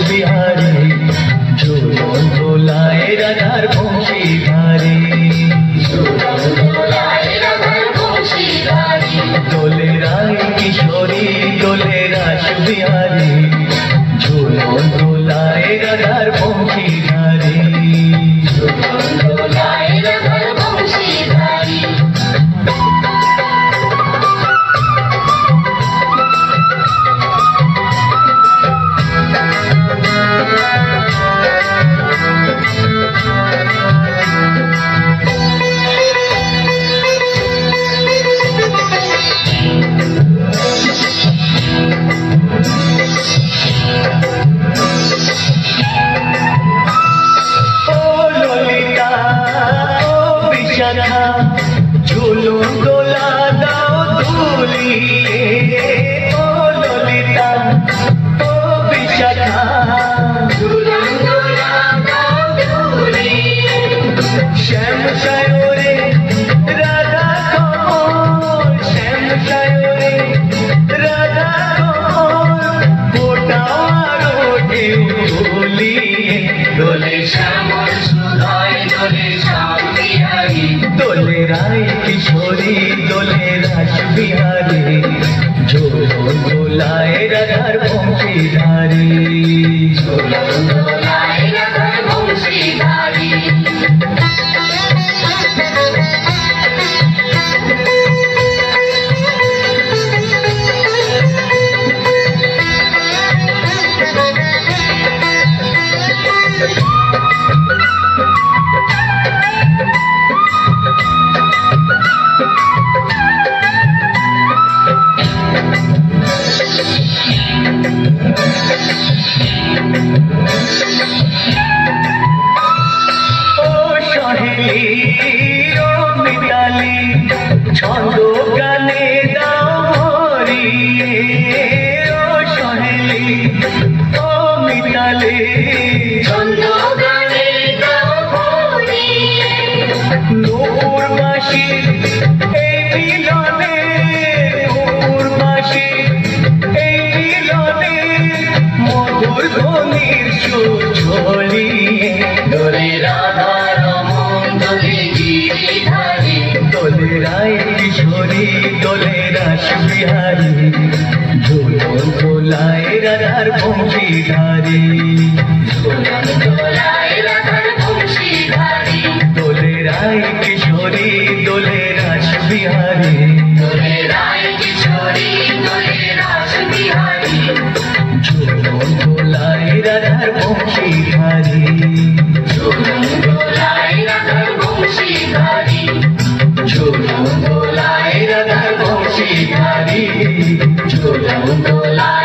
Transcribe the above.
বিহারী ঝুলন দোলায় রাধার বংশীধারী দোলে রায় কিশোরী দোলে রাস বিহারী ঝুলন দোলায় রাধার বংশীধারী ঝুলুন দোলা দাও দুলিয়ে ও ললিতা ও বিশাখা ঝুলুন দোলা দাও দুলিয়ে শ্যাম সায়রে রাধা কমল শ্যাম সায়রে রাধা কমল ফোটাও আরো ঢেউ দুলিয়ে দোলে শ্যামল সুধায় দোলে শ্যাম বিহারী দোলে রায় কিশোরী দোলে রাস বিহারী ঝুলন দোলায় রাধার বংশীধারী ঝুলন দোলায় রাধার বংশীধারী মিতালি ছন্দ গানে দাও ভরিয়ে ও সহেলি ও মিতালি ছন্দ গানে দাও ভরিয়ে নূপুর বাঁশি এই মিলনে নূপুর বাঁশি এই মিলনে মধুর ধ্বনির সুর ছড়িয়ে দোলে রাধা দোলে রায় কিশোরী দোলে রাস বিহারী ঝুলন দোলায় রাধার বংশীধারী ঝুলন দোলায় রাধার বংশীধারী দোলে রায় কিশোরী দোলে রাস বিহারী দোলে রায় কিশোরী দোলে রাস বিহারী ঝুলন দোলায় রাধার বংশীধারী ঝুলন দোলায় রাধার বংশীধারী ঝুলন দোলায় রাধার বংশীধারী ঝুলন দোলায়